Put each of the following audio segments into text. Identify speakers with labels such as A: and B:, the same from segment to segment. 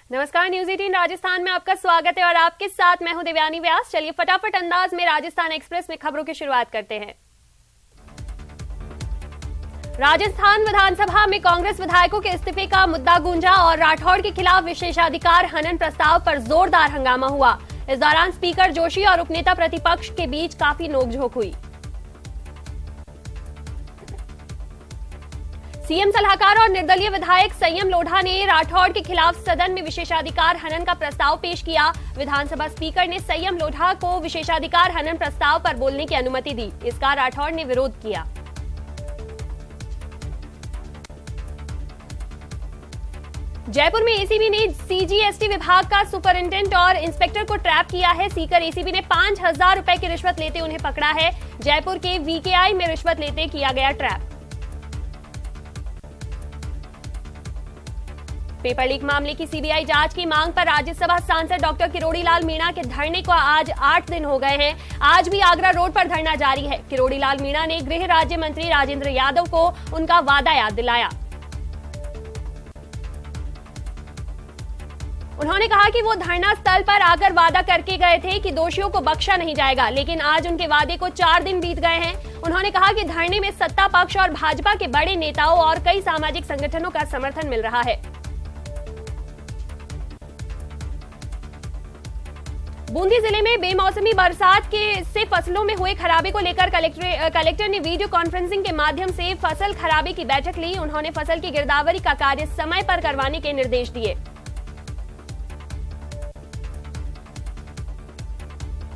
A: नमस्कार, न्यूज 18 राजस्थान में आपका स्वागत है और आपके साथ मैं हूं देवयानी व्यास। चलिए फटाफट अंदाज में राजस्थान एक्सप्रेस में खबरों की शुरुआत करते हैं। राजस्थान विधानसभा में कांग्रेस विधायकों के इस्तीफे का मुद्दा गूंजा और राठौड़ के खिलाफ विशेषाधिकार हनन प्रस्ताव पर जोरदार हंगामा हुआ। इस दौरान स्पीकर जोशी और उपनेता प्रतिपक्ष के बीच काफी नोकझोंक हुई। सीएम सलाहकार और निर्दलीय विधायक संयम लोढ़ा ने राठौड़ के खिलाफ सदन में विशेषाधिकार हनन का प्रस्ताव पेश किया। विधानसभा स्पीकर ने संयम लोढ़ा को विशेषाधिकार हनन प्रस्ताव पर बोलने की अनुमति दी। इसका राठौड़ ने विरोध किया। जयपुर में एसीबी ने सीजीएसटी विभाग का सुपरिंटेंडेंट और इंस्पेक्टर को ट्रैप किया है। सीकर एसीबी ने 5,000 रुपए की रिश्वत लेते उन्हें पकड़ा है। जयपुर के वीकेआई में रिश्वत लेते किया गया ट्रैप। पेपर लीक मामले की सीबीआई जांच की मांग पर राज्यसभा सांसद डॉक्टर किरोड़ी लाल मीणा के धरने को आज 8 दिन हो गए हैं। आज भी आगरा रोड पर धरना जारी है। किरोड़ी लाल मीणा ने गृह राज्य मंत्री राजेंद्र यादव को उनका वादा याद दिलाया। उन्होंने कहा कि वो धरना स्थल पर आकर वादा करके गए थे कि दोषियों को बख्शा नहीं जाएगा, लेकिन आज उनके वादे को 4 दिन बीत गए हैं। उन्होंने कहा कि धरने में सत्ता पक्ष और भाजपा के बड़े नेताओं और कई सामाजिक संगठनों का समर्थन मिल रहा है। बूंदी जिले में बेमौसमी बरसात से फसलों में हुए खराबे को लेकर कलेक्टर ने वीडियो कॉन्फ्रेंसिंग के माध्यम से फसल खराबे की बैठक ली। उन्होंने फसल की गिरदावरी का कार्य समय पर करवाने के निर्देश दिए।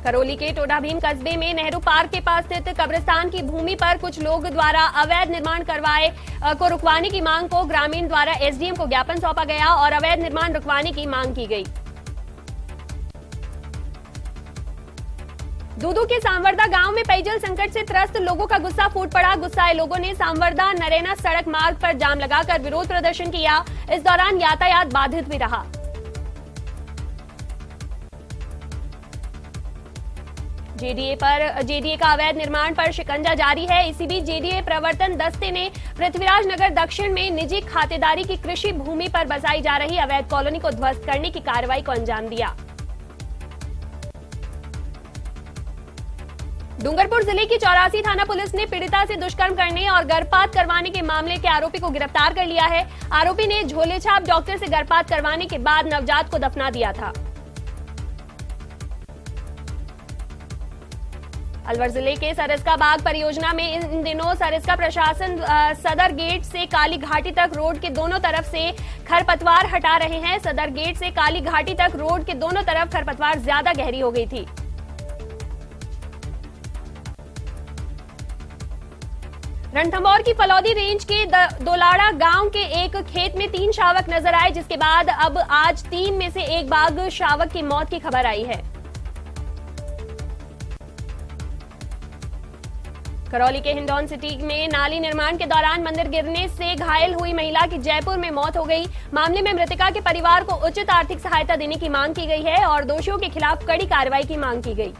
A: करौली के टोडाभीम कस्बे में नेहरू पार्क के पास स्थित कब्रिस्तान की भूमि पर कुछ लोग द्वारा अवैध निर्माण करवाए को रुकवाने की मांग को ग्रामीण द्वारा एसडीएम को ज्ञापन सौंपा गया और अवैध निर्माण रुकवाने की मांग की गई। दूदू के सांवरदा गांव में पेयजल संकट से त्रस्त लोगों का गुस्सा फूट पड़ा। गुस्साए लोगों ने सांवरदा नरेना सड़क मार्ग पर जाम लगाकर विरोध प्रदर्शन किया। इस दौरान यातायात बाधित भी रहा। जेडीए का अवैध निर्माण पर शिकंजा जारी है। इसी बीच जेडीए प्रवर्तन दस्ते ने पृथ्वीराज नगर दक्षिण में निजी खातेदारी की कृषि भूमि पर बसाई जा रही अवैध कॉलोनी को ध्वस्त करने की कार्रवाई को अंजाम दिया। डूंगरपुर जिले की 84 थाना पुलिस ने पीड़िता से दुष्कर्म करने और गर्भपात करवाने के मामले के आरोपी को गिरफ्तार कर लिया है। आरोपी ने झोलेछाप डॉक्टर से गर्भपात करवाने के बाद नवजात को दफना दिया था। अलवर जिले के सरिस्का बाग परियोजना में इन दिनों सरिस्का प्रशासन सदर गेट से काली घाटी तक रोड के दोनों तरफ से खरपतवार हटा रहे हैं। सदर गेट से काली घाटी तक रोड के दोनों तरफ खरपतवार ज्यादा गहरी हो गई थी। रणथंभौर की फलौदी रेंज के दोलाड़ा गांव के एक खेत में 3 शावक नजर आए, जिसके बाद अब आज 3 में से एक बाघ शावक की मौत की खबर आई है। करौली के हिंडौन सिटी में नाली निर्माण के दौरान मंदिर गिरने से घायल हुई महिला की जयपुर में मौत हो गई। मामले में मृतका के परिवार को उचित आर्थिक सहायता देने की मांग की गई है और दोषियों के खिलाफ कड़ी कार्रवाई की मांग की गई।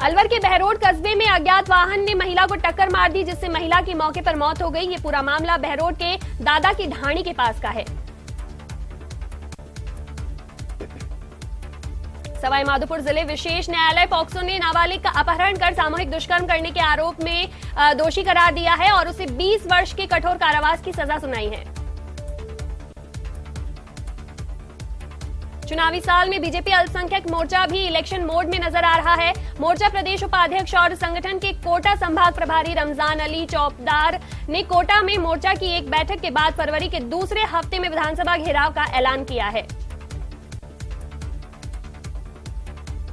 A: अलवर के बहरोड कस्बे में अज्ञात वाहन ने महिला को टक्कर मार दी, जिससे महिला की मौके पर मौत हो गई। ये पूरा मामला बहरोड के दादा की ढाणी के पास का है। सवाई माधोपुर जिले विशेष न्यायालय पॉक्सो ने नाबालिग का अपहरण कर सामूहिक दुष्कर्म करने के आरोप में दोषी करार दिया है और उसे 20 वर्ष के कठोर कारावास की सजा सुनाई है। चुनावी साल में बीजेपी अल्पसंख्यक मोर्चा भी इलेक्शन मोड में नजर आ रहा है। मोर्चा प्रदेश उपाध्यक्ष और संगठन के कोटा संभाग प्रभारी रमजान अली चौपदार ने कोटा में मोर्चा की एक बैठक के बाद फरवरी के दूसरे हफ्ते में विधानसभा घेराव का ऐलान किया है।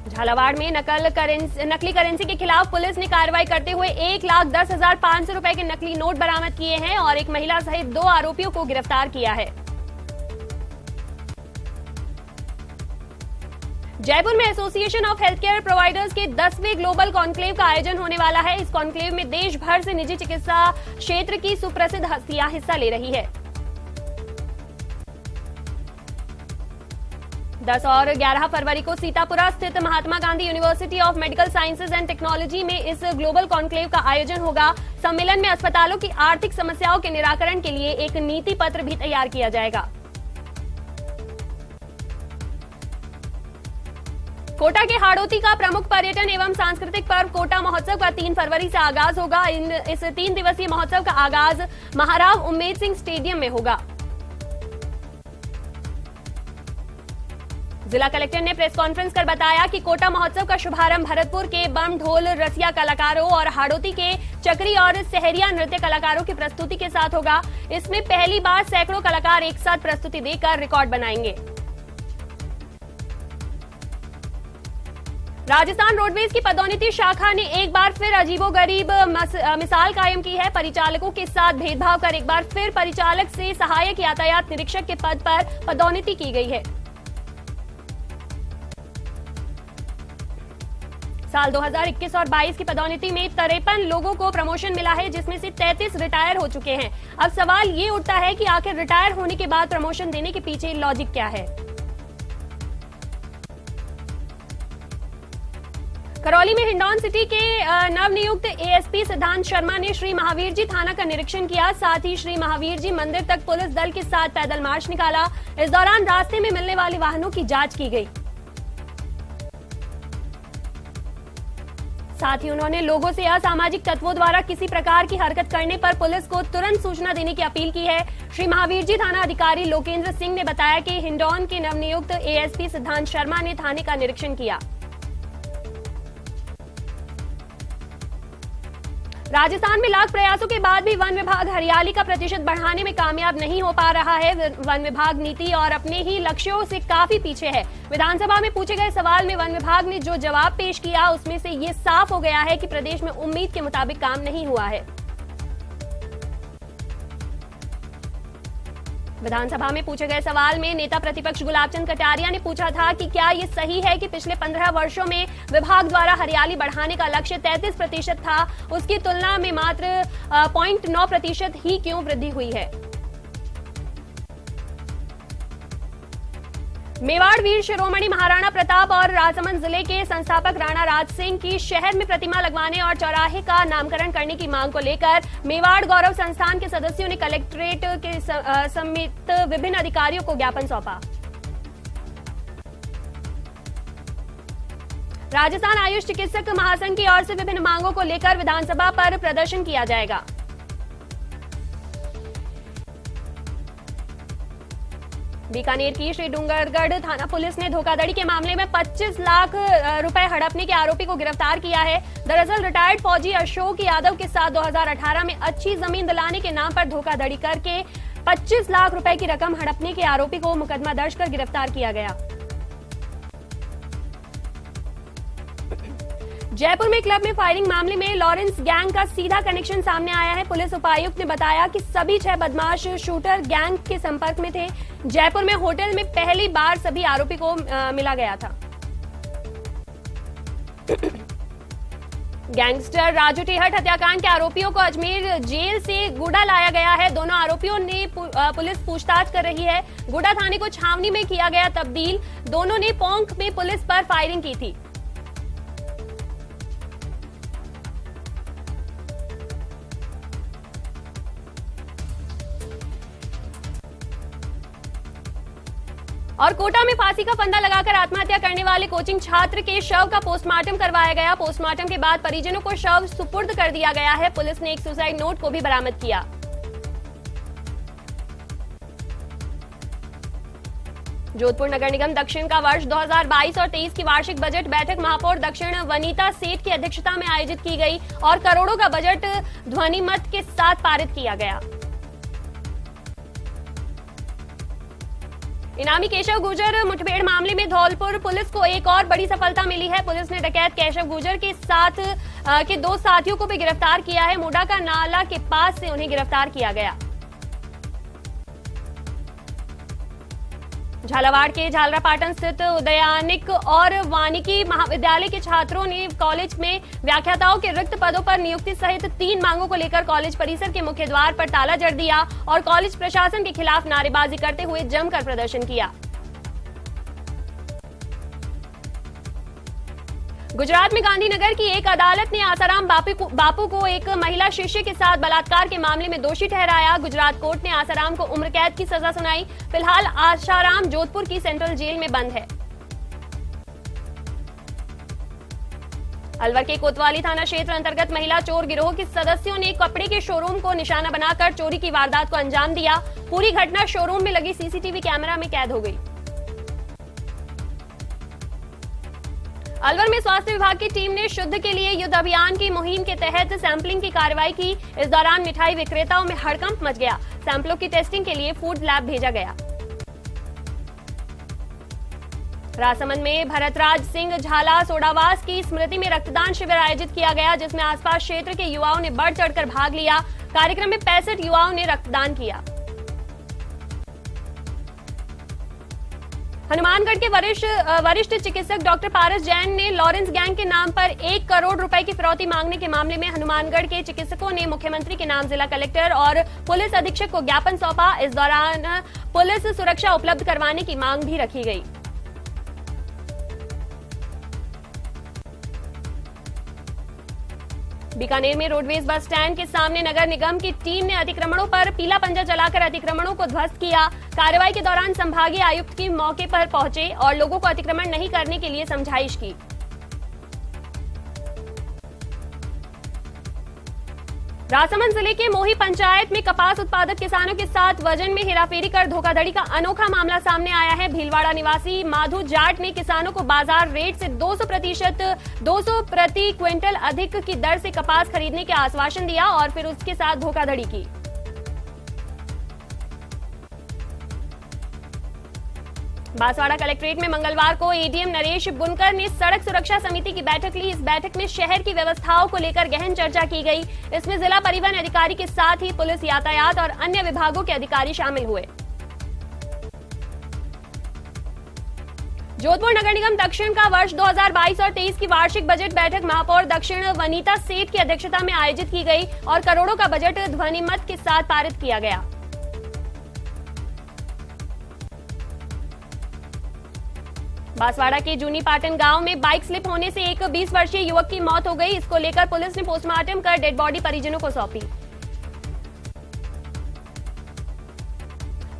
A: झालावाड़ में नकली करेंसी के खिलाफ पुलिस ने कार्रवाई करते हुए 1,10,500 रुपए के नकली नोट बरामद किए हैं और एक महिला सहित 2 आरोपियों को गिरफ्तार किया है। जयपुर में association of health care providers के 10वें ग्लोबल कॉन्क्लेव का आयोजन होने वाला है। इस कॉन्क्लेव में देश भर से निजी चिकित्सा क्षेत्र की सुप्रसिद्ध हस्तियां हिस्सा ले रही है। 10 और 11 फरवरी को सीतापुरा स्थित Mahatma Gandhi university of medical sciences and technology में इस ग्लोबल कॉन्क्लेव का आयोजन होगा। सम्मेलन में अस्पतालों की आर्थिक समस्याओं के निराकरण के लिए एक नीति पत्र भी तैयार किया जाएगा। कोटा के हाड़ौती का प्रमुख पर्यटन एवं सांस्कृतिक पर्व कोटा महोत्सव का 3 फरवरी से आगाज होगा। इस 3 दिवसीय महोत्सव का आगाज महाराव उम्मेद सिंह स्टेडियम में होगा। जिला कलेक्टर ने प्रेस कॉन्फ्रेंस कर बताया कि कोटा महोत्सव का शुभारंभ भरतपुर के बम ढोल रसिया कलाकारों और हाड़ौती के चक्री और सहरिया नृत्य कलाकारों की प्रस्तुति के साथ होगा। इसमें पहली बार सैकड़ों कलाकार एक साथ प्रस्तुति देकर रिकॉर्ड बनाएंगे। राजस्थान रोडवेज की पदोन्नति शाखा ने एक बार फिर अजीबोगरीब मिसाल कायम की है। परिचालकों के साथ भेदभाव कर एक बार फिर परिचालक से सहायक यातायात निरीक्षक के पद पर पदोन्नति की गई है। साल 2021 और 22 की पदोन्नति में 53 लोगों को प्रमोशन मिला है, जिसमें से 33 रिटायर हो चुके हैं। अब सवाल ये उठता है कि आखिर रिटायर होने के बाद प्रमोशन देने के पीछे लॉजिक क्या है। करौली में हिंडौन सिटी के नवनियुक्त एएसपी सिद्धांत शर्मा ने श्री महावीर जी थाना का निरीक्षण किया। साथ ही श्री महावीर जी मंदिर तक पुलिस दल के साथ पैदल मार्च निकाला। इस दौरान रास्ते में मिलने वाले वाहनों की जांच की गई। साथ ही उन्होंने लोगों से असामाजिक तत्वों द्वारा किसी प्रकार की हरकत करने पर पुलिस को तुरंत सूचना देने की अपील की है। श्री महावीर जी थाना अधिकारी लोकेंद्र सिंह ने बताया कि हिंडौन के नवनियुक्त एएसपी सिद्धांत शर्मा ने थाने का निरीक्षण किया। राजस्थान में लाख प्रयासों के बाद भी वन विभाग हरियाली का प्रतिशत बढ़ाने में कामयाब नहीं हो पा रहा है। वन विभाग नीति और अपने ही लक्ष्यों से काफी पीछे है। विधानसभा में पूछे गए सवाल में वन विभाग ने जो जवाब पेश किया उसमें से ये साफ हो गया है कि प्रदेश में उम्मीद के मुताबिक काम नहीं हुआ है। विधानसभा में पूछे गए सवाल में नेता प्रतिपक्ष गुलाबचंद कटारिया ने पूछा था कि क्या ये सही है कि पिछले 15 वर्षों में विभाग द्वारा हरियाली बढ़ाने का लक्ष्य 33% था, उसकी तुलना में मात्र 0.9% ही क्यों वृद्धि हुई है। मेवाड़ वीर शिरोमणि महाराणा प्रताप और राजसमंद जिले के संस्थापक राणा राज सिंह की शहर में प्रतिमा लगवाने और चौराहे का नामकरण करने की मांग को लेकर मेवाड़ गौरव संस्थान के सदस्यों ने कलेक्ट्रेट के समेत विभिन्न अधिकारियों को ज्ञापन सौंपा। राजस्थान आयुष चिकित्सक महासंघ की ओर से विभिन्न मांगों को लेकर विधानसभा पर प्रदर्शन किया जाएगा। बीकानेर की श्री डूंगरगढ़ थाना पुलिस ने धोखाधड़ी के मामले में 25 लाख रुपए हड़पने के आरोपी को गिरफ्तार किया है। दरअसल रिटायर्ड फौजी अशोक यादव के साथ 2018 में अच्छी जमीन दिलाने के नाम पर धोखाधड़ी करके 25 लाख रुपए की रकम हड़पने के आरोपी को मुकदमा दर्ज कर गिरफ्तार किया गया। जयपुर में क्लब में फायरिंग मामले में लॉरेंस गैंग का सीधा कनेक्शन सामने आया है। पुलिस उपायुक्त ने बताया कि सभी 6 बदमाश शूटर गैंग के संपर्क में थे। जयपुर में होटल में पहली बार सभी आरोपी को मिला गया था। गैंगस्टर राजू टेहट हत्याकांड के आरोपियों को अजमेर जेल से गुड़ा लाया गया है। दोनों आरोपियों ने पुलिस पूछताछ कर रही है। गुड़ा थाने को छावनी में किया गया तब्दील। दोनों ने पोंख में पुलिस पर फायरिंग की थी। और कोटा में फांसी का फंदा लगाकर आत्महत्या करने वाले कोचिंग छात्र के शव का पोस्टमार्टम करवाया गया। पोस्टमार्टम के बाद परिजनों को शव सुपुर्द कर दिया गया है। पुलिस ने एक सुसाइड नोट को भी बरामद किया। जोधपुर नगर निगम दक्षिण का वर्ष 2022 और 23 की वार्षिक बजट बैठक महापौर दक्षिण वनीता सेठ की अध्यक्षता में आयोजित की गई और करोड़ों का बजट ध्वनिमत के साथ पारित किया गया। इनामी केशव गुर्जर मुठभेड़ मामले में धौलपुर पुलिस को एक और बड़ी सफलता मिली है। पुलिस ने डकैत केशव गुर्जर के साथ के 2 साथियों को भी गिरफ्तार किया है। मोडा का नाला के पास से उन्हें गिरफ्तार किया गया। झालावाड़ के झालरापाटन स्थित उदयानिक और वानिकी महाविद्यालय के छात्रों ने कॉलेज में व्याख्याताओं के रिक्त पदों पर नियुक्ति सहित 3 मांगों को लेकर कॉलेज परिसर के मुख्य द्वार पर ताला जड़ दिया और कॉलेज प्रशासन के खिलाफ नारेबाजी करते हुए जमकर प्रदर्शन किया। गुजरात में गांधीनगर की एक अदालत ने आसाराम बापू को एक महिला शिष्य के साथ बलात्कार के मामले में दोषी ठहराया। गुजरात कोर्ट ने आसाराम को उम्र कैद की सजा सुनाई। फिलहाल आसाराम जोधपुर की सेंट्रल जेल में बंद है। अलवर के कोतवाली थाना क्षेत्र अंतर्गत महिला चोर गिरोह के सदस्यों ने कपड़े के शोरूम को निशाना बनाकर चोरी की वारदात को अंजाम दिया। पूरी घटना शोरूम में लगी सीसीटीवी कैमरा में कैद हो गई। अलवर में स्वास्थ्य विभाग की टीम ने शुद्ध के लिए युद्ध अभियान की मुहिम के तहत सैंपलिंग की कार्रवाई की। इस दौरान मिठाई विक्रेताओं में हड़कंप मच गया। सैंपलों की टेस्टिंग के लिए फूड लैब भेजा गया। राजसमंद में भरतराज सिंह झाला सोडावास की स्मृति में रक्तदान शिविर आयोजित किया गया, जिसमें आसपास क्षेत्र के युवाओं ने बढ़ चढ़कर भाग लिया। कार्यक्रम में 65 युवाओं ने रक्तदान किया। हनुमानगढ़ के वरिष्ठ चिकित्सक डॉक्टर पारस जैन ने लॉरेंस गैंग के नाम पर 1 करोड़ रुपए की फिरौती मांगने के मामले में हनुमानगढ़ के चिकित्सकों ने मुख्यमंत्री के नाम जिला कलेक्टर और पुलिस अधीक्षक को ज्ञापन सौंपा। इस दौरान पुलिस सुरक्षा उपलब्ध करवाने की मांग भी रखी गई। बीकानेर में रोडवेज बस स्टैंड के सामने नगर निगम की टीम ने अतिक्रमणों पर पीला पंजा चलाकर अतिक्रमणों को ध्वस्त किया। कार्रवाई के दौरान संभागीय आयुक्त की मौके पर पहुंचे और लोगों को अतिक्रमण नहीं करने के लिए समझाइश की। राजसमंद जिले के मोही पंचायत में कपास उत्पादक किसानों के साथ वजन में हेराफेरी कर धोखाधड़ी का अनोखा मामला सामने आया है। भीलवाड़ा निवासी माधु जाट ने किसानों को बाजार रेट से 200 प्रति क्विंटल अधिक की दर से कपास खरीदने के आश्वासन दिया और फिर उसके साथ धोखाधड़ी की। बांसवाड़ा कलेक्ट्रेट में मंगलवार को एडीएम नरेश बुनकर ने सड़क सुरक्षा समिति की बैठक ली। इस बैठक में शहर की व्यवस्थाओं को लेकर गहन चर्चा की गई। इसमें जिला परिवहन अधिकारी के साथ ही पुलिस, यातायात और अन्य विभागों के अधिकारी शामिल हुए। जोधपुर नगर निगम दक्षिण का वर्ष 2022 और 23 की वार्षिक बजट बैठक महापौर दक्षिण वनीता सेठ की अध्यक्षता में आयोजित की गई और करोड़ों का बजट ध्वनिमत के साथ पारित किया गया। बांसवाड़ा के जूनी पाटन गांव में बाइक स्लिप होने से एक 20 वर्षीय युवक की मौत हो गई। इसको लेकर पुलिस ने पोस्टमार्टम कर डेड बॉडी परिजनों को सौंपी।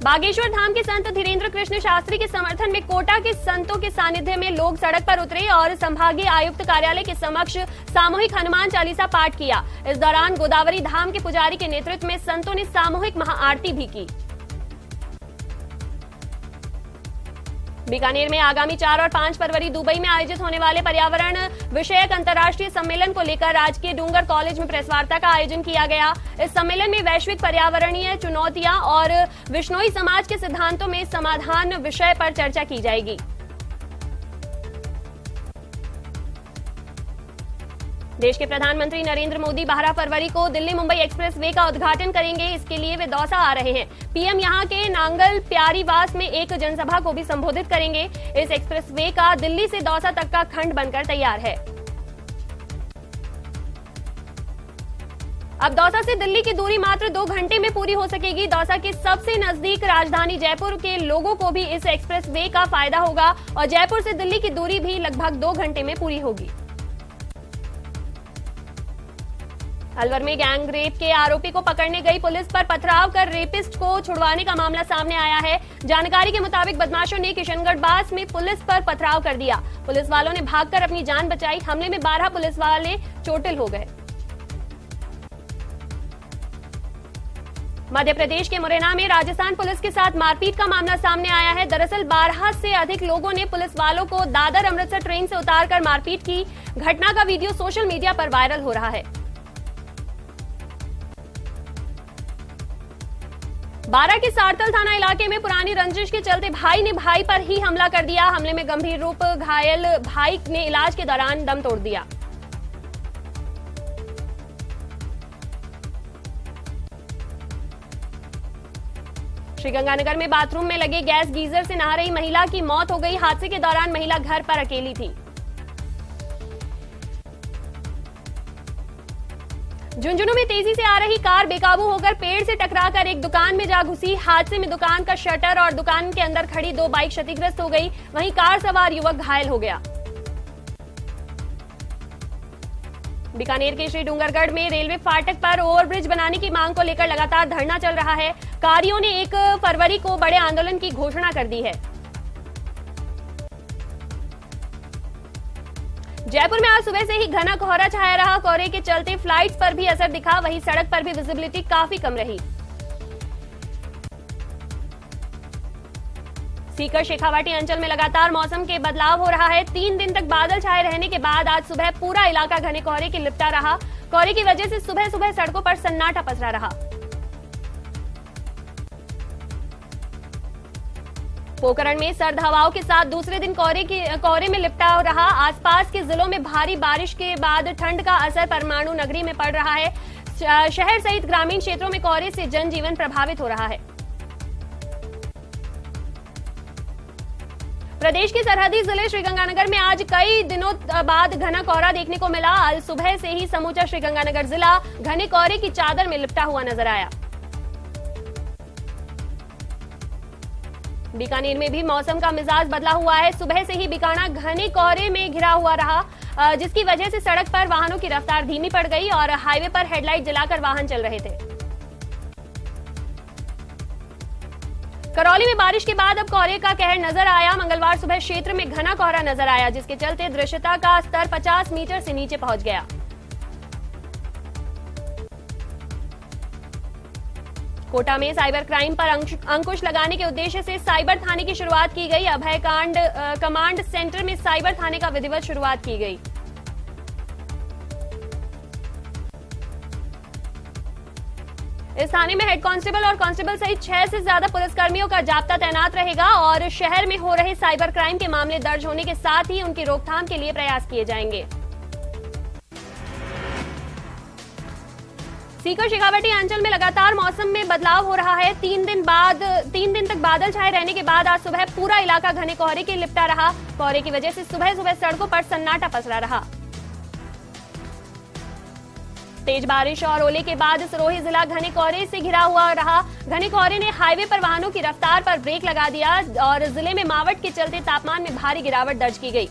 A: बागेश्वर धाम के संत धीरेन्द्र कृष्ण शास्त्री के समर्थन में कोटा के संतों के सानिध्य में लोग सड़क पर उतरे और संभागीय आयुक्त कार्यालय के समक्ष सामूहिक हनुमान चालीसा पाठ किया। इस दौरान गोदावरी धाम के पुजारी के नेतृत्व में संतों ने सामूहिक महाआरती भी की। बीकानेर में आगामी 4 और 5 फरवरी दुबई में आयोजित होने वाले पर्यावरण विषयक अंतर्राष्ट्रीय सम्मेलन को लेकर राजकीय डूंगर कॉलेज में प्रेस वार्ता का आयोजन किया गया। इस सम्मेलन में वैश्विक पर्यावरणीय चुनौतियां और विश्नोई समाज के सिद्धांतों में समाधान विषय पर चर्चा की जाएगी। देश के प्रधानमंत्री नरेंद्र मोदी 12 फरवरी को दिल्ली मुंबई एक्सप्रेस वे का उद्घाटन करेंगे। इसके लिए वे दौसा आ रहे हैं। पीएम यहां के नांगल प्यारीवास में एक जनसभा को भी संबोधित करेंगे। इस एक्सप्रेस वे का दिल्ली से दौसा तक का खंड बनकर तैयार है। अब दौसा से दिल्ली की दूरी मात्र 2 घंटे में पूरी हो सकेगी। दौसा के सबसे नजदीक राजधानी जयपुर के लोगों को भी इस एक्सप्रेस वे का फायदा होगा और जयपुर से दिल्ली की दूरी भी लगभग 2 घंटे में पूरी होगी। अलवर में गैंग रेप के आरोपी को पकड़ने गई पुलिस पर पथराव कर रेपिस्ट को छुड़वाने का मामला सामने आया है। जानकारी के मुताबिक बदमाशों ने किशनगढ़ बास में पुलिस पर पथराव कर दिया। पुलिस वालों ने भागकर अपनी जान बचाई। हमले में 12 पुलिस वाले चोटिल हो गए। मध्य प्रदेश के मुरैना में राजस्थान पुलिस के साथ मारपीट का मामला सामने आया है। दरअसल 12 से अधिक लोगों ने पुलिस वालों को दादर अमृतसर ट्रेन से उतारकर मारपीट की। घटना का वीडियो सोशल मीडिया पर वायरल हो रहा है। बारा के सारतल थाना इलाके में पुरानी रंजिश के चलते भाई ने भाई पर ही हमला कर दिया। हमले में गंभीर रूप घायल भाई ने इलाज के दौरान दम तोड़ दिया। श्रीगंगानगर में बाथरूम में लगे गैस गीजर से नहा रही महिला की मौत हो गई। हादसे के दौरान महिला घर पर अकेली थी। झुंझुनू में तेजी से आ रही कार बेकाबू होकर पेड़ से टकराकर एक दुकान में जा घुसी। हादसे में दुकान का शटर और दुकान के अंदर खड़ी 2 बाइक क्षतिग्रस्त हो गई। वहीं कार सवार युवक घायल हो गया। बीकानेर के श्री डूंगरगढ़ में रेलवे फाटक पर ओवरब्रिज बनाने की मांग को लेकर लगातार धरना चल रहा है। कारियों ने 1 फरवरी को बड़े आंदोलन की घोषणा कर दी है। जयपुर में आज सुबह से ही घना कोहरा छाया रहा। कोहरे के चलते फ्लाइट्स पर भी असर दिखा, वहीं सड़क पर भी विजिबिलिटी काफी कम रही। सीकर शेखावाटी अंचल में लगातार मौसम के बदलाव हो रहा है। 3 दिन तक बादल छाए रहने के बाद आज सुबह पूरा इलाका घने कोहरे की लिपटा रहा। कोहरे की वजह से सुबह सुबह सड़कों पर सन्नाटा पसरा रहा। पोखरण में सर्द हवाओं के साथ दूसरे दिन कोहरे में लिपटा रहा। आसपास के जिलों में भारी बारिश के बाद ठंड का असर परमाणु नगरी में पड़ रहा है। शहर सहित ग्रामीण क्षेत्रों में कोहरे से जनजीवन प्रभावित हो रहा है। प्रदेश के सरहदी जिले श्रीगंगानगर में आज कई दिनों बाद घना कोहरा देखने को मिला। आज सुबह से ही समूचा श्रीगंगानगर जिला घने कोहरे की चादर में लिपटा हुआ नजर आया। बीकानेर में भी मौसम का मिजाज बदला हुआ है। सुबह से ही बीकाना घने कोहरे में घिरा हुआ रहा, जिसकी वजह से सड़क पर वाहनों की रफ्तार धीमी पड़ गई और हाईवे पर हेडलाइट जलाकर वाहन चल रहे थे। करौली में बारिश के बाद अब कोहरे का कहर नजर आया। मंगलवार सुबह क्षेत्र में घना कोहरा नजर आया, जिसके चलते दृश्यता का स्तर 50 मीटर से नीचे पहुंच गया। कोटा में साइबर क्राइम पर अंकुश लगाने के उद्देश्य से साइबर थाने की शुरुआत की गई। अभय कमांड सेंटर में साइबर थाने का विधिवत शुरुआत की गई। इस थाने में हेड कांस्टेबल और कांस्टेबल सहित 6 से ज्यादा पुलिसकर्मियों का जाब्ता तैनात रहेगा और शहर में हो रहे साइबर क्राइम के मामले दर्ज होने के साथ ही उनकी रोकथाम के लिए प्रयास किए जाएंगे। सीकर शेखावाटी अंचल में लगातार मौसम में बदलाव हो रहा है। 3 दिन तक बादल छाए रहने के बाद आज सुबह पूरा इलाका घने कोहरे के लिपटा रहा। कोहरे की वजह से सुबह सुबह सड़कों पर सन्नाटा पसरा रहा। तेज बारिश और ओले के बाद सिरोही जिला घने कोहरे से घिरा हुआ रहा। घने कोहरे ने हाईवे पर वाहनों की रफ्तार पर ब्रेक लगा दिया और जिले में मावट के चलते तापमान में भारी गिरावट दर्ज की गई।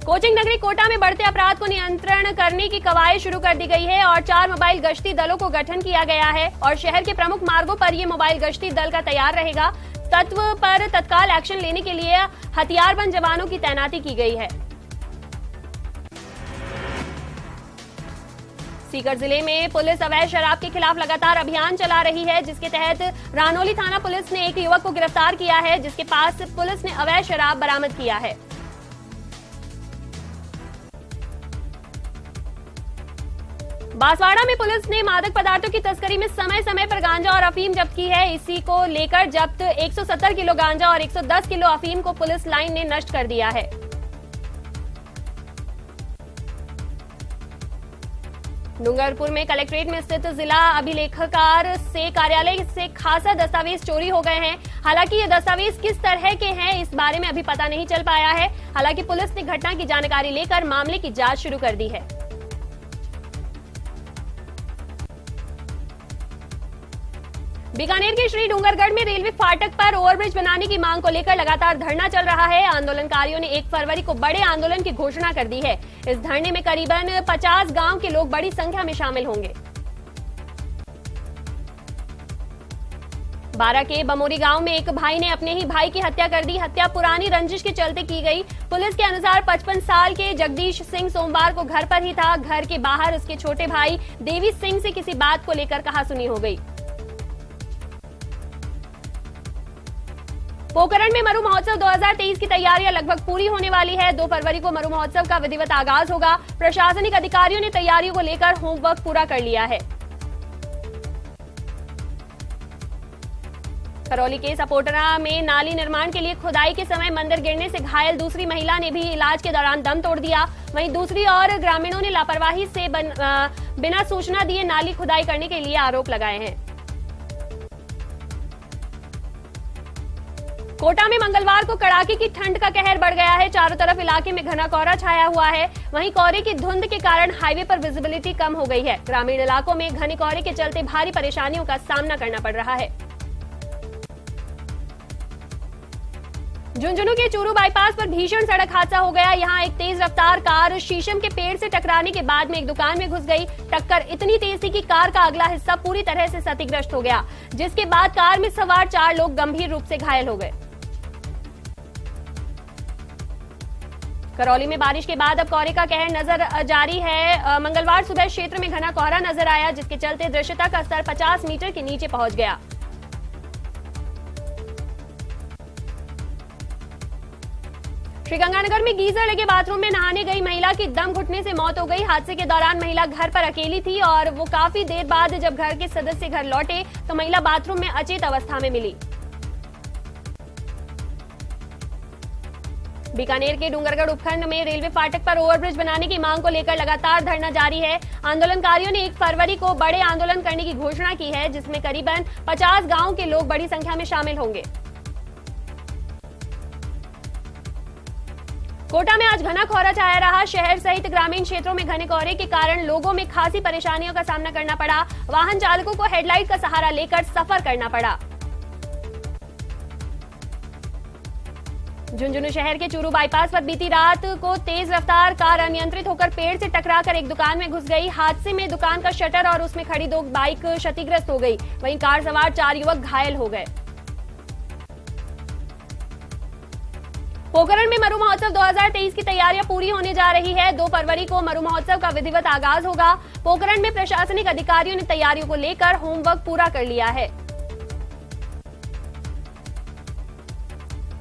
A: कोचिंग नगरी कोटा में बढ़ते अपराध को नियंत्रण करने की कवायद शुरू कर दी गई है और 4 मोबाइल गश्ती दलों को गठन किया गया है और शहर के प्रमुख मार्गों पर ये मोबाइल गश्ती दल का तैयार रहेगा। तत्व पर तत्काल एक्शन लेने के लिए हथियारबंद जवानों की तैनाती की गई है। सीकर जिले में पुलिस अवैध शराब के खिलाफ लगातार अभियान चला रही है, जिसके तहत रानोली थाना पुलिस ने एक युवक को गिरफ्तार किया है, जिसके पास पुलिस ने अवैध शराब बरामद किया है। बांसवाड़ा में पुलिस ने मादक पदार्थों की तस्करी में समय समय पर गांजा और अफीम जब्त की है। इसी को लेकर जब्त 170 किलो गांजा और 110 किलो अफीम को पुलिस लाइन ने नष्ट कर दिया है। डूंगरपुर में कलेक्ट्रेट में स्थित जिला अभिलेखागार से कार्यालय से खासा दस्तावेज चोरी हो गए हैं। हालांकि ये दस्तावेज किस तरह के हैं इस बारे में अभी पता नहीं चल पाया है। हालांकि पुलिस ने घटना की जानकारी लेकर मामले की जांच शुरू कर दी है। बीकानेर के श्री डूंगरगढ़ में रेलवे फाटक पर ओवरब्रिज बनाने की मांग को लेकर लगातार धरना चल रहा है। आंदोलनकारियों ने 1 फरवरी को बड़े आंदोलन की घोषणा कर दी है। इस धरने में करीबन 50 गांव के लोग बड़ी संख्या में शामिल होंगे। बारा के बमोरी गांव में एक भाई ने अपने ही भाई की हत्या कर दी। हत्या पुरानी रंजिश के चलते की गई। पुलिस के अनुसार 55 साल के जगदीश सिंह सोमवार को घर पर ही था। घर के बाहर उसके छोटे भाई देवी सिंह से किसी बात को लेकर कहासुनी हो गई। पोखरण में मरु महोत्सव 2023 की तैयारियां लगभग पूरी होने वाली है। 2 फरवरी को मरु महोत्सव का विधिवत आगाज होगा। प्रशासनिक अधिकारियों ने तैयारियों को लेकर होमवर्क पूरा कर लिया है। करौली के सपोटरा में नाली निर्माण के लिए खुदाई के समय मंदिर गिरने से घायल दूसरी महिला ने भी इलाज के दौरान दम तोड़ दिया। वहीं दूसरी ओर ग्रामीणों ने लापरवाही से बिना सूचना दिए नाली खुदाई करने के लिए आरोप लगाए हैं। कोटा में मंगलवार को कड़ाके की ठंड का कहर बढ़ गया है। चारों तरफ इलाके में घना कोहरा छाया हुआ है। वहीं कोहरे की धुंध के कारण हाईवे पर विजिबिलिटी कम हो गई है। ग्रामीण इलाकों में घने कोहरे के चलते भारी परेशानियों का सामना करना पड़ रहा है। झुंझुनू के चूरू बाईपास पर भीषण सड़क हादसा हो गया। यहां एक तेज रफ्तार कार शीशम के पेड़ से टकराने के बाद में एक दुकान में घुस गई। टक्कर इतनी तेज थी कि कार का अगला हिस्सा पूरी तरह से क्षतिग्रस्त हो गया, जिसके बाद कार में सवार 4 लोग गंभीर रूप से घायल हो गए। करौली में बारिश के बाद अब कोहरे का कहर नजर जारी है। मंगलवार सुबह क्षेत्र में घना कोहरा नजर आया, जिसके चलते दृश्यता का स्तर 50 मीटर के नीचे पहुंच गया। श्रीगंगानगर में गीजर लगे बाथरूम में नहाने गई महिला की दम घुटने से मौत हो गई। हादसे के दौरान महिला घर पर अकेली थी और वो काफी देर बाद जब घर के सदस्य घर लौटे तो महिला बाथरूम में अचेत अवस्था में मिली। बीकानेर के डूंगरगढ़ उपखंड में रेलवे फाटक पर ओवरब्रिज बनाने की मांग को लेकर लगातार धरना जारी है। आंदोलनकारियों ने 1 फरवरी को बड़े आंदोलन करने की घोषणा की है, जिसमें करीबन 50 गांव के लोग बड़ी संख्या में शामिल होंगे। कोटा में आज घना कोहरा छाया रहा। शहर सहित ग्रामीण क्षेत्रों में घने कोहरे के कारण लोगों में खासी परेशानियों का सामना करना पड़ा। वाहन चालकों को हेडलाइट का सहारा लेकर सफर करना पड़ा। झुंझुनू शहर के चूरू बाईपास पर बीती रात को तेज रफ्तार कार अनियंत्रित होकर पेड़ से टकराकर एक दुकान में घुस गई। हादसे में दुकान का शटर और उसमें खड़ी 2 बाइक क्षतिग्रस्त हो गई। वहीं कार सवार 4 युवक घायल हो गए। पोखरण में मरु महोत्सव 2023 की तैयारियां पूरी होने जा रही है। 2 फरवरी को मरु महोत्सव का विधिवत आगाज होगा। पोखरण में प्रशासनिक अधिकारियों ने तैयारियों को लेकर होमवर्क पूरा कर लिया है।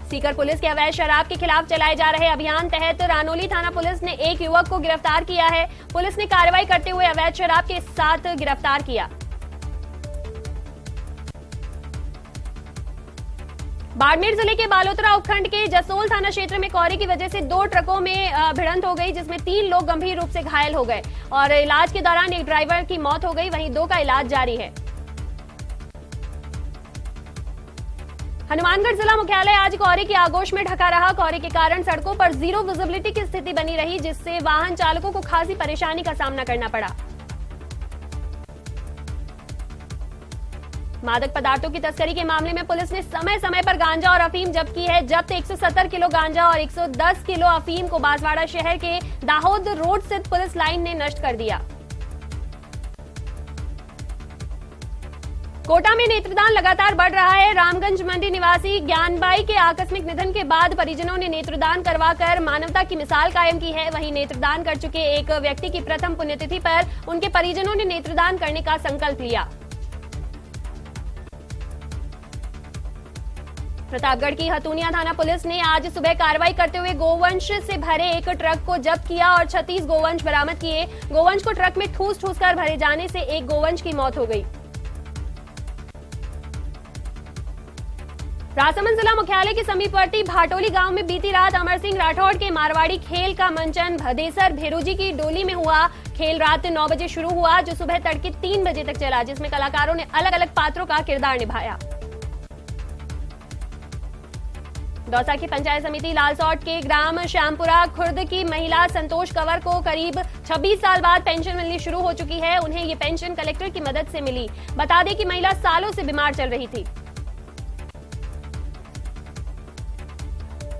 A: सीकर पुलिस के अवैध शराब के खिलाफ चलाए जा रहे अभियान तहत रानोली थाना पुलिस ने एक युवक को गिरफ्तार किया है। पुलिस ने कार्रवाई करते हुए अवैध शराब के साथ गिरफ्तार किया। बाड़मेर जिले के बालोतरा उपखंड के जसोल थाना क्षेत्र में कोहरे की वजह से 2 ट्रकों में भिड़ंत हो गई, जिसमें 3 लोग गंभीर रूप से घायल हो गए और इलाज के दौरान एक ड्राइवर की मौत हो गई, वहीं 2 का इलाज जारी है। हनुमानगढ़ जिला मुख्यालय आज कोहरे की आगोश में ढका रहा। कोहरे के कारण सड़कों पर जीरो विजिबिलिटी की स्थिति बनी रही, जिससे वाहन चालकों को खासी परेशानी का सामना करना पड़ा। मादक पदार्थों की तस्करी के मामले में पुलिस ने समय समय पर गांजा और अफीम जब्त की है। जब्त 170 किलो गांजा और 110 किलो अफीम को बांसवाड़ा शहर के दाहोद रोड स्थित पुलिस लाइन ने नष्ट कर दिया। कोटा में नेत्रदान लगातार बढ़ रहा है। रामगंज मंडी निवासी ज्ञानबाई के आकस्मिक निधन के बाद परिजनों ने नेत्रदान करवाकर मानवता की मिसाल कायम की है। वहीं नेत्रदान कर चुके एक व्यक्ति की प्रथम पुण्यतिथि पर उनके परिजनों ने नेत्रदान करने का संकल्प लिया। प्रतापगढ़ की हतूनिया थाना पुलिस ने आज सुबह कार्रवाई करते हुए गोवंश से भरे एक ट्रक को जब्त किया और 36 गोवंश बरामद किए। गोवंश को ट्रक में ठूस कर भरे जाने से एक गोवंश की मौत हो गई। राजसमंद जिला मुख्यालय के समीपवर्ती भाटोली गांव में बीती रात अमर सिंह राठौड़ के मारवाड़ी खेल का मंचन भदेसर भेरूजी की डोली में हुआ। खेल रात 9 बजे शुरू हुआ, जो सुबह तड़के 3 बजे तक चला, जिसमें कलाकारों ने अलग अलग पात्रों का किरदार निभाया। दौसा की पंचायत समिति लालसौट के ग्राम श्यामपुरा खुर्द की महिला संतोष कंवर को करीब 26 साल बाद पेंशन मिलनी शुरू हो चुकी है। उन्हें ये पेंशन कलेक्टर की मदद से मिली। बता दें कि महिला सालों से बीमार चल रही थी।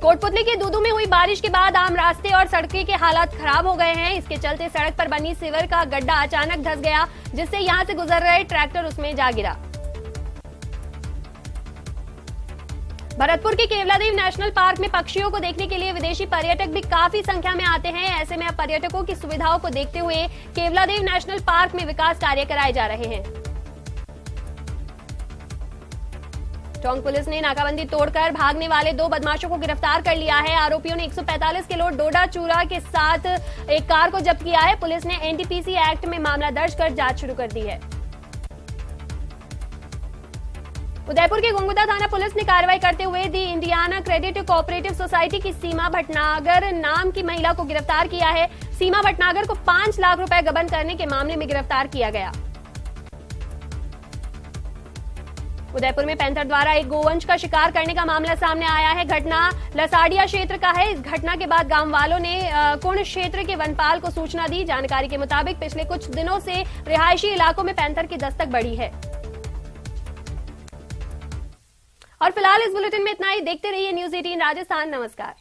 A: कोटपुतली के दूदू में हुई बारिश के बाद आम रास्ते और सड़कें के हालात खराब हो गए हैं। इसके चलते सड़क पर बनी सीवर का गड्ढा अचानक धंस गया, जिससे यहां से गुजर रहे ट्रैक्टर उसमें जा गिरा। भरतपुर के केवलादेव नेशनल पार्क में पक्षियों को देखने के लिए विदेशी पर्यटक भी काफी संख्या में आते हैं। ऐसे में अब पर्यटकों की सुविधाओं को देखते हुए केवलादेव नेशनल पार्क में विकास कार्य कराए जा रहे हैं। टोंक पुलिस ने नाकाबंदी तोड़कर भागने वाले 2 बदमाशों को गिरफ्तार कर लिया है। आरोपियों ने 145 किलो डोडा चूरा के साथ एक कार को जब्त किया है। पुलिस ने एनडीपीसी एक्ट में मामला दर्ज कर जांच शुरू कर दी है। उदयपुर के गुंगुदा थाना पुलिस ने कार्रवाई करते हुए दी इंडियाना क्रेडिट कोऑपरेटिव सोसाइटी की सीमा भटनागर नाम की महिला को गिरफ्तार किया है। सीमा भटनागर को 5 लाख रुपए गबन करने के मामले में गिरफ्तार किया गया। उदयपुर में पैंथर द्वारा एक गोवंश का शिकार करने का मामला सामने आया है। घटना लसाडिया क्षेत्र का है। इस घटना के बाद गांव वालों ने कुंड क्षेत्र के वनपाल को सूचना दी। जानकारी के मुताबिक पिछले कुछ दिनों से रिहायशी इलाकों में पैंथर की दस्तक बढ़ी है। और फिलहाल इस बुलेटिन में इतना ही। देखते रहिए न्यूज़ 18 राजस्थान। नमस्कार।